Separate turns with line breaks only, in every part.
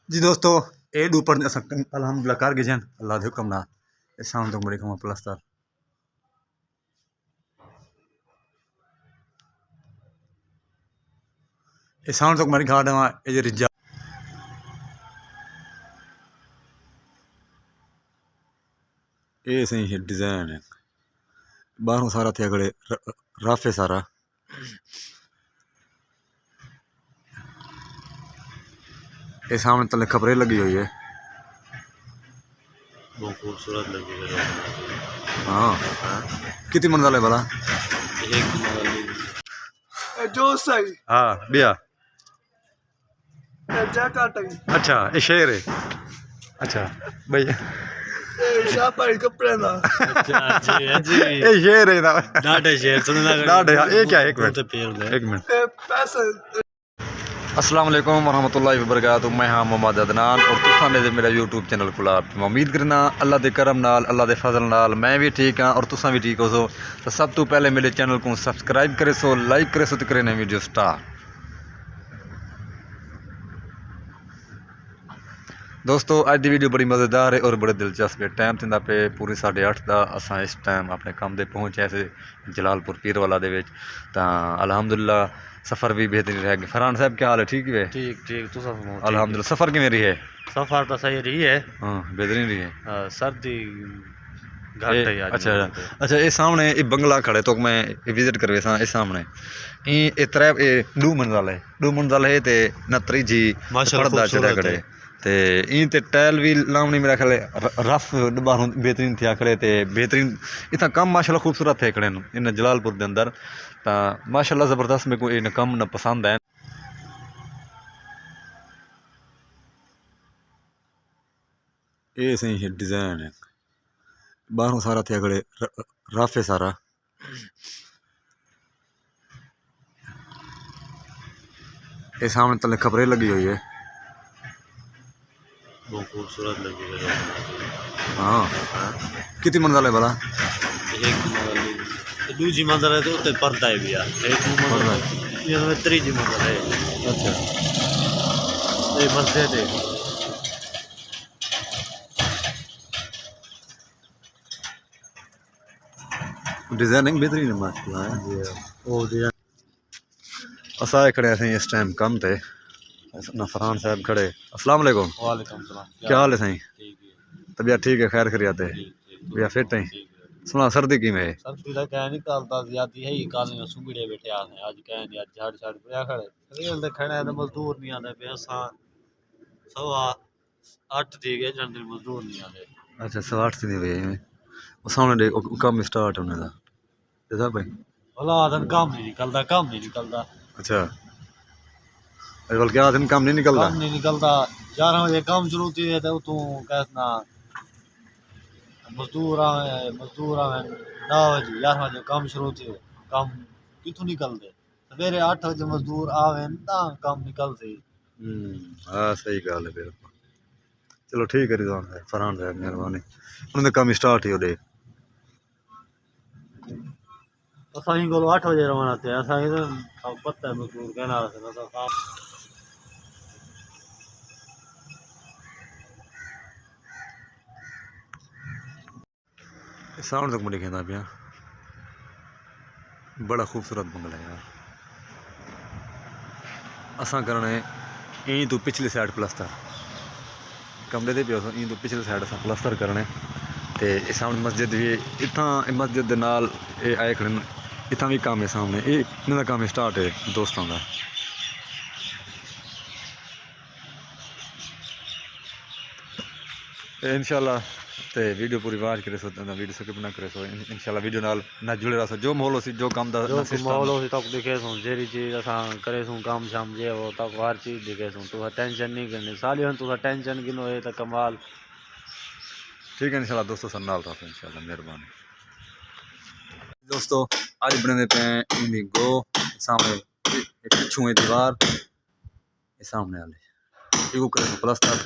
जी दोस्तों, ए ऊपर अल्हम्दुलिल्लाह कर गए अल्लाह के हुक्म नाल ए शाम तक बड़ी कमा प्लस्तर ए शाम तक मेरी घाट ए रिजा ए सही डिजाइन है बाहरों सारा थे अगले रफ है सारा ए सामने तले खबरें लगी हुई है
बहुत खूबसूरत लगी है।
हाँ कितनी मंजिल है भला
जो सही
हाँ बिया
काटेंगे
अच्छा ये शेर है अच्छा भैया
शापाई कपड़े ना
ये शेर है ना
डाटे शेर सुनना
डाटे ये क्या है एक मिनट
पैसे
अस्सलाम वालेकुम वरहमतुल्लाहि वबरकातुहू मैं हाँ मोहम्मद अदनान और तुसा ने मेरा यूट्यूब चैनल खुला उम्मीद करना अल्लाह के करम नाल अल्लाह के फजल नाल मैं भी ठीक हाँ और तुसा भी ठीक हो सो तो सब तो पहले मेरे चैनल को सब्सक्राइब करे सो लाइक करे सो तो करे नई वीडियो स्टार्ट। दोस्तों अज की वीडियो बड़ी मज़ेदार है और बड़े दिलचस्प है। टाइम थी पे पूरी 8:30 का असा इस टाइम अपने काम से पहुँचे से जलालपुर पीरवाला दे अल्हम्दुलिल्लाह सफ़र भी बेहतरीन रह गया। फरहान साहब क्या हाल है? ठीक है
ठीक ठीक तो सब
अल्हम्दुलिल्लाह। सफ़र की मेरी है
सफर तो सही रही है।
हाँ बेहतरीन रही है।
सर्दी घट है आज।
अच्छा अच्छा ये सामने ये बंगला खड़े तो मैं विजिट करवे सा ये सामने ये त्रै दो मंजिल है ते नत्री जी पर्दा चढ़ा खड़े ते ई ते टाइल भी लावनी मेरा ख्याल रफ बाहरों बेहतरीन थे खड़े ते बेहतरीन इतना कम माशाल्लाह खूबसूरत थे खड़े इन जलालपुर के अंदर ता माशाल्लाह ज़बरदस्त मेरे को इन कम न पसंद है। ये सही डिज़ाइन है बाहरों सारा थे खड़े रफ है सारा ये सामने तले खबरें लगी हुई है।
बहुत खूबसूरत लगी है।
हाँ कितनी मंजिल है भला?
एक दूसरी मंजिल है तो उत्ते पर्दा है भैया। एक मंजिल ये तो तीसरी मंजिल है।
अच्छा
ये मस्जिद है।
डिजाइनिंग बेहतरीन है माशाल्लाह।
वो डिजाइन
असाए खड़े हैं इस टाइम कम थे ना फरहान साहब खड़े। अस्सलाम वालेकुम।
वालेकुम सलाम।
क्या हाल है साईं?
ठीक है
तबीयत ठीक है? खैर खैरियत है? भैया फिट है? सुना सर्दी की में
सर्दी का क्या नहीं कलता ज्यादा है ही काल में सुंगड़े बैठे आने आज कह नहीं आज झाड़ झाड़ पे खड़े रेल ते खड़े तो मजदूर नहीं आते पे असा 8:15 थी गए जन मजदूर नहीं आते।
अच्छा 8:30 दिन हुए हैं वो सामने देख काम स्टार्ट होने का देखा भाई
भला आदन काम नहीं निकलता।
अच्छा अरे क्या दिन काम नहीं निकलता?
काम नहीं निकलता 11 बजे काम शुरू थी तो तू कहना मजदूर आवे 9 बजे 11 बजे काम शुरू थे काम कितों निकलते सवेरे 8 बजे मजदूर आवे ना काम निकलते।
हाँ सही गल है फिर चलो ठीक है रिजवान साहब फरहान साहब मेहरबानी उन्होंने काम स्टार्ट ही हो दे
असाई को 8 बजे रवाना थे असाई तो पता है मजदूर कहना काम
साउंड तक मुझे कहना पिया बड़ा खूबसूरत बंगला है यार। असा करने यहीं तो पिछली साइड प्लस्तर कमरे दे पे यहीं तो पिछली साइड असा प्लस्तर करने ते सामने मस्जिद भी इतना मस्जिद दे नाल ये आए खड़े इतना भी काम है सामने ये इन्हों का काम स्टार्ट है दोस्तों का। इंशाल्लाह ते वीडियो पूरी वाच करे सो वीडियो स्किप ना करे सो इंशाल्लाह वीडियो नाल ना जुड़े रहो जो माहौल हो जो काम दा
माहौल हो तक दिखे सो जेरी चीज असा करे सो काम शाम जे वो तक हर चीज दिखे सो तू टेंशन नहीं करनी साली तू टेंशन गिनो है तो कमाल
ठीक है इंशाल्लाह दोस्तों सन नाल रहो इंशाल्लाह मेहरबानी। दोस्तों आज बने पे इन गो सामने एक पिछू है दीवार ये सामने वाले इको करे प्लस्तर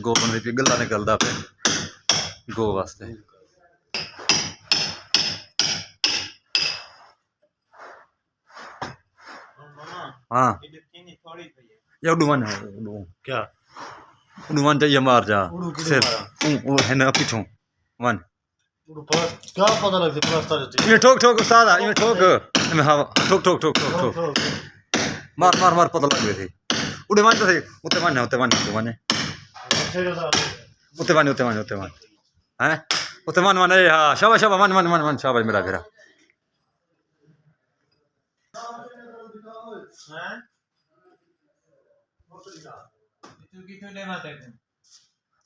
गो बन पे गला निकलदा पे गो वास्ते हाँ या उडू मन है उडू
क्या
उड़ू वन चाहिए मार जा
उड़ू किधर
सिर
मारा?
वो है ना पीछू वन
क्या पता लगता है प्लास्टर है
ये ठोक ठोक उस्ताद ये ठोक मैं हवा ठोक ठोक ठोक ठोक ठोक मार मार मार पता लग गई थी उड़े वन तो थे उते वन उते वन उते वन उते वन उते वन उते वन हैं उते वन वन ए हां शाबाश शाबाश वन वन वन वन शाबाश मेरा बेरा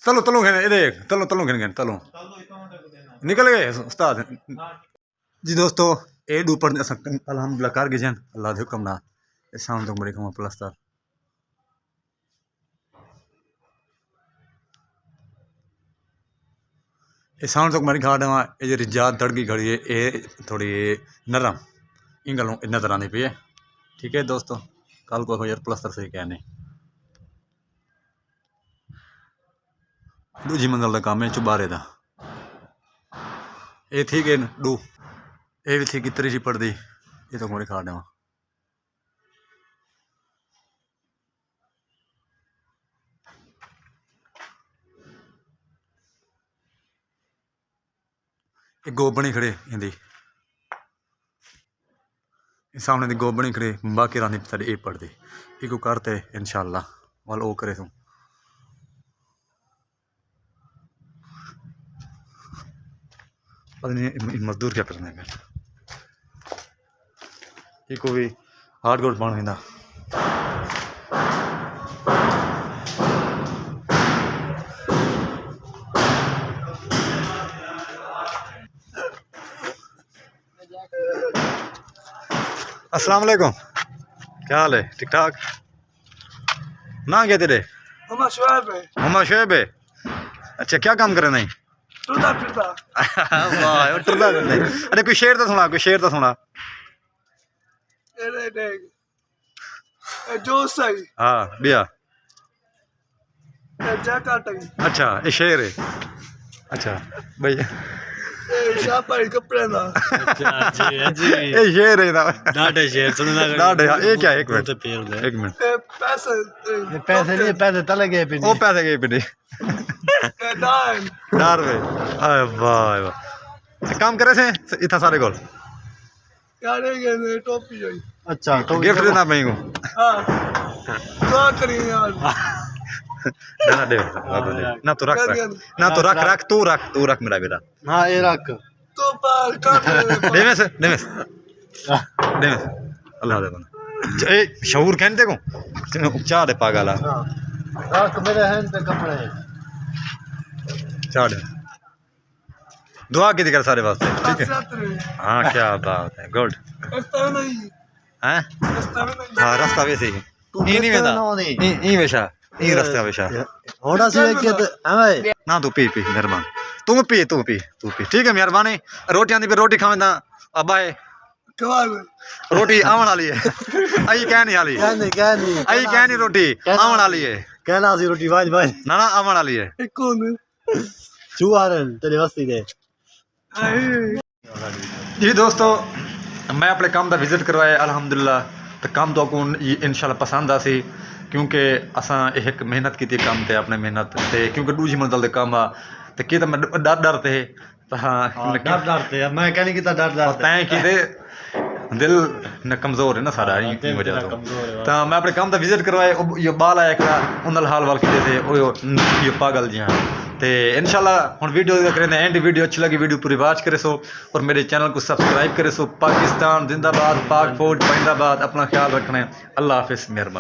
चलो चलो ये देख चलो चलो गिन चलो निकल गए उस्ताद जी दोस्तों ए ऊपर अल्हम्दुलिल्लाह कर गए अल्लाह दे हुक्म नाल ए शाम तक बड़ी कमा प्लस्तर ये साउंड तक मेरी घाट है ये जी जात दड़गी घड़ी है ये थोड़ी नरम इन गलों नजर आनी पई है ठीक है दोस्तों कल को यार प्लस्तर सही कहने दूजी मंजिल का काम है चुबारे का ये थी गए डू ये भी थी कि त्रीजी पड़ती ये तो मेरी खाट है एक गो बनी खड़े इंदी सामने दी गो बनी खड़े बाकी रानी साढ़े ये पढ़ती एक करते इंशाल्लाह वाल ओ करे तू पता नहीं मजदूर क्या करना है ये को भी हार्ड गोल्ड बन हिंदा अस्सलाम वालेकुम क्या हाल है ठीक ठाक ना क्या तेरे
मम्मा शुएब है
मोहम्मद शोएब है अच्छा क्या काम करे नहीं
टुरदा फिरदा
वाह टुरदा नहीं अरे कोई शेर तो सुना
अरे देख जो सही
हाँ बिया
जैकेट है
अच्छा ये शेर है अच्छा भैया
शापाई कपड़े ना
ये शेर है ना
डाटे शेर सुनना
डाट है ये क्या एक मिनट
पैसे
पैसे नहीं पैसे तले गए पे
वो पैसे गए पिटे
डाइन
डर वे अरे वाह वाह काम करे से इतना सारे गोल
यार ये टोपी है
अच्छा तो
गिफ्ट देना मैं को
हां क्या करिए यार
ना दे ना तो रख तू रख मेरा बेटा
हां ये रख
तो पर काट
देवेस अल्लाह दे बंदा ए शऊर कहते को चाह दे पागल
हां रख मेरे हैंड पे कपड़े
चाह दे दुआ की कर सारे वास्ते ठीक है हाँ क्या बात है गुड
रास्ता नहीं
हैं
रास्ता नहीं
हाँ रास्ता वैसे ही नहीं वेंदा ई वेशा ई रास्ता वेशा
होड़ा से के हां भाई
ना तू पी मेहरबान तू पी ठीक है मेहरबानी रोटियां दी पे रोटी खावेंदा अब्बा है
कमाल
रोटी आवन वाली है आई कह नहीं वाली
कहनी
आई कह नहीं रोटी आवन वाली है
कहना सी रोटी बाज बाज
ना ना आवन वाली है
एक कौन
चुआरन तेरे वस्ती दे
जी दोस्तों मैं अपने काम का विजिट करवाया अल्हम्दुलिल्लाह तो काम तो को इंशाल्लाह पसंद आसी क्योंकि असां एक मेहनत की काम ते अपने मेहनत ते क्योंकि दूजी मंजिल दे काम आ ते कि मैं डर ते तो हाँ
डर ते मैं कहनी कि डर
तैं कि दिल न कमज़ोर है ना सारा ई वजह तो मैं अपने काम का विजिट करवाया ये बाल आया करा उन हाल वाल किए थे ये पागल जी हाँ तो इंशाल्लाह हम वीडियो करें एंड वीडियो अच्छी लगी वीडियो पूरी वॉच करे सो और मेरे चैनल को सब्सक्राइब करे सो पाकिस्तान जिंदाबाद पाक फौज पाइंदाबाद अपना ख्याल रखना है अल्लाह हाफिज़ मेहरबान।